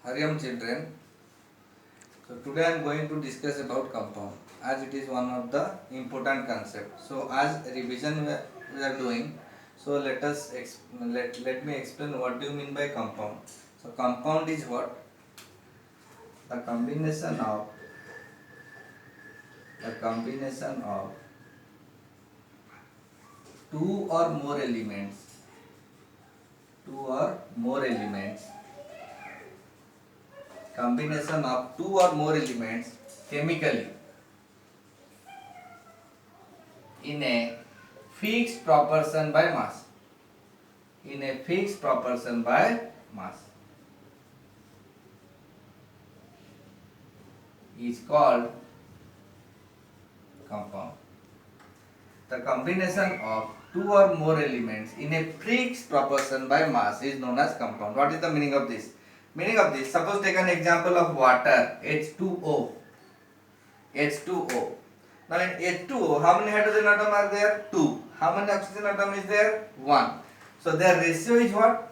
Hariam children. So today I am going to discuss about compound as it is one of the important concepts. So as revision we are doing. So let me explain what do you mean by compound. So compound is what? The combination of two or more elements, combination of two or more elements chemically in a fixed proportion by mass. Is called compound. The combination of two or more elements in a fixed proportion by mass is known as compound. What is the meaning of this? Suppose take an example of water, H2O. Now in H2O, how many hydrogen atoms are there? 2. How many oxygen atom is there? 1. So their ratio is what?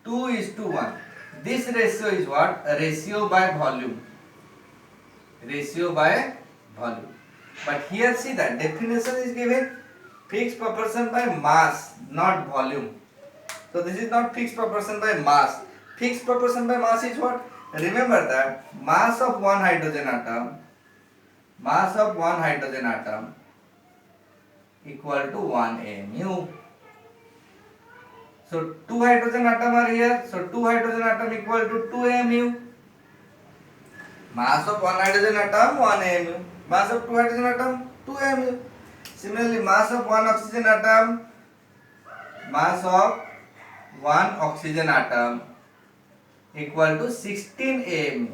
2:1. This ratio is what? A ratio by volume. But here see that definition is given fixed proportion by mass, not volume. So this is not fixed proportion by mass. Fixed proportion by mass is what? Remember that mass of one hydrogen atom equal to 1 mu. So 2 hydrogen atom are here. So 2 hydrogen atom equal to 2 mu. Mass of one hydrogen atom 1 mu. Mass of two hydrogen atom 2 mu. Similarly, mass of one oxygen atom equal to 16 mu.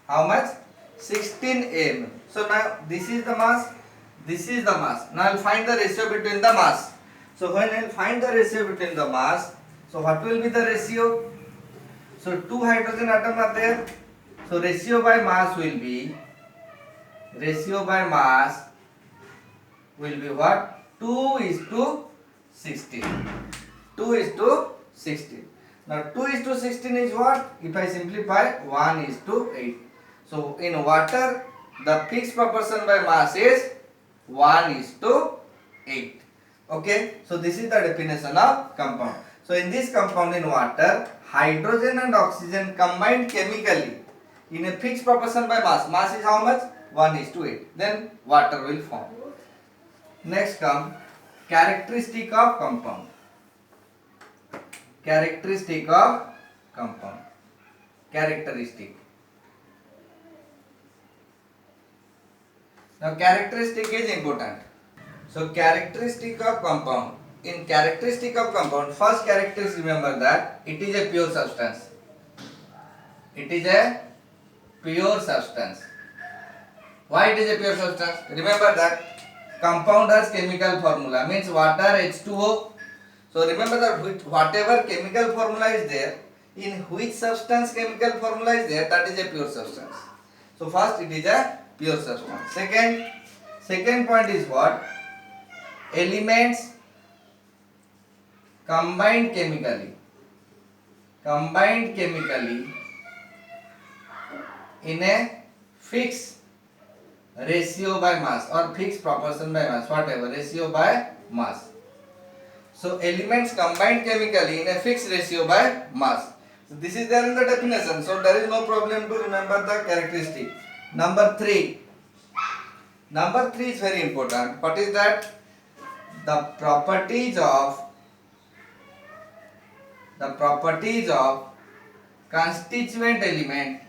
How much? 16 mu. So now this is the mass. Now I'll find the ratio between the mass. So when I'll find the ratio between the mass, so what will be the ratio? So two hydrogen atom are there. So ratio by mass will be what? 2:16. Now 2:16 is what? If I simplify, 1:8. So in water, the fixed proportion by mass is 1:8. Okay, so this is the definition of compound. So in this compound in water, hydrogen and oxygen combined chemically in a fixed proportion by mass. Mass is how much? 1:8. Then water will form. Next come characteristic of compound. Characteristic. Now characteristic is important. So characteristic of compound. In characteristic of compound, first characteristic, remember that it is a pure substance. Why it is a pure substance? Remember that compound has chemical formula, means water H2O. So remember that whatever chemical formula is there, in which substance chemical formula is there, that is a pure substance. So first it is a pure substance. Second point is what? Elements combined chemically in a fixed ratio by mass or fixed proportion by mass, whatever, ratio by mass. So elements combined chemically in a fixed ratio by mass. So this is there in the definition. So there is no problem to remember the characteristic. Number 3 is very important. What is that? The properties of constituent element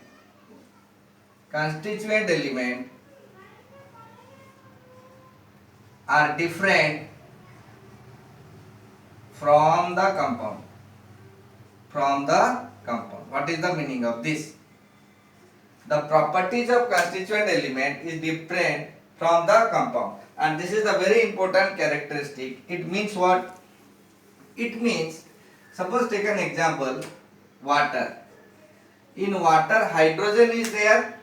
are different from the compound. What is the meaning of this? The properties of constituent element is different from the compound, and this is the very important characteristic. It means what? It means, suppose take an example, water. In water, hydrogen is there,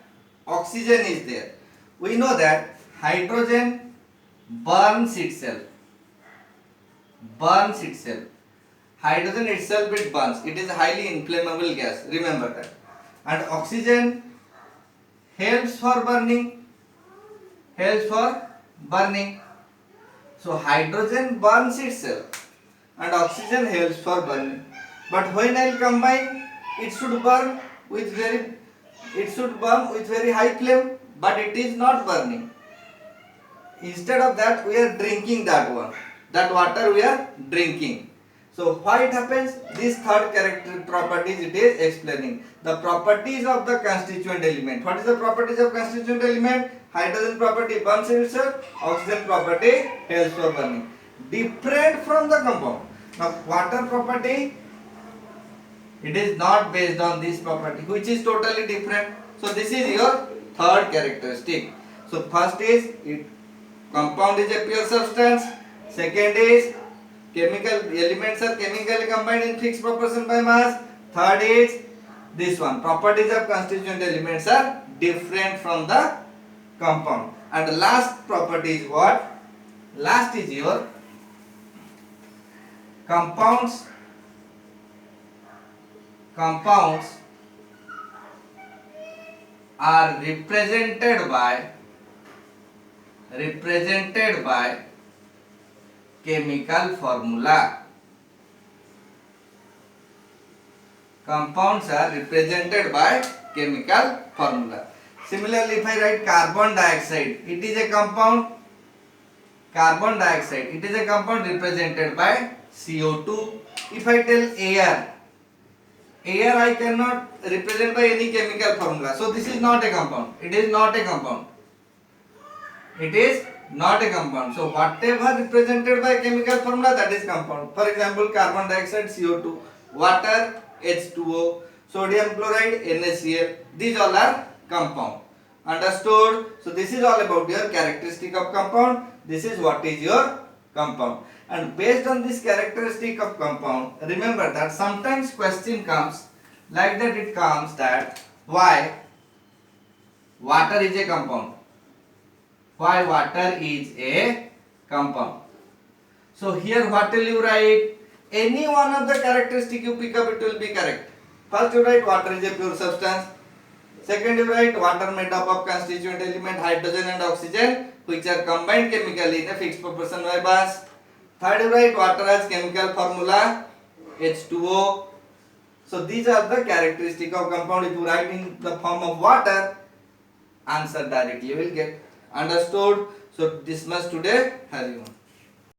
oxygen is there. We know that hydrogen burns itself. Hydrogen itself, it burns. It is a highly inflammable gas. Remember that. and oxygen helps for burning. So hydrogen burns itself and oxygen helps for burning. But when I'll combine, it should burn with very high flame, but it is not burning. Instead of that, we are drinking that water we are drinking. So why it happens? This third character properties it is explaining. The properties of the constituent element. What is the properties of constituent element? Hydrogen property burns itself, oxygen property helps for burning. Different from the compound. Now water property, it is not based on this property, which is totally different. So this is your third characteristic. So first is compound is a pure substance. Second is chemical elements are chemically combined in fixed proportion by mass. Third is this one, properties of constituent elements are different from the compound. And the last property is what? Last is your compounds are represented by chemical formula. Compounds are represented by chemical formula. Similarly, if I write carbon dioxide, it is a compound. Carbon dioxide, it is a compound represented by CO2. If I tell air I cannot represent by any chemical formula. So this is not a compound. It is not a compound. So whatever represented by chemical formula, that is compound. For example, carbon dioxide CO2, water H2O, sodium chloride NaCl. These all are compound. Understood? So this is all about your characteristic of compound. This is what is your compound. And based on this characteristic of compound, remember that sometimes question comes like that. It comes that why water is a compound. Why water is a compound. So here what will you write? Any one of the characteristic you pick up, it will be correct. First you write water is a pure substance. Second you write water made up of constituent element hydrogen and oxygen, which are combined chemically in a fixed proportion by mass. Third you write water has chemical formula H2O. So these are the characteristic of compound. If you write in the form of water, answer directly will get. Understood? So this much today. Hari Om.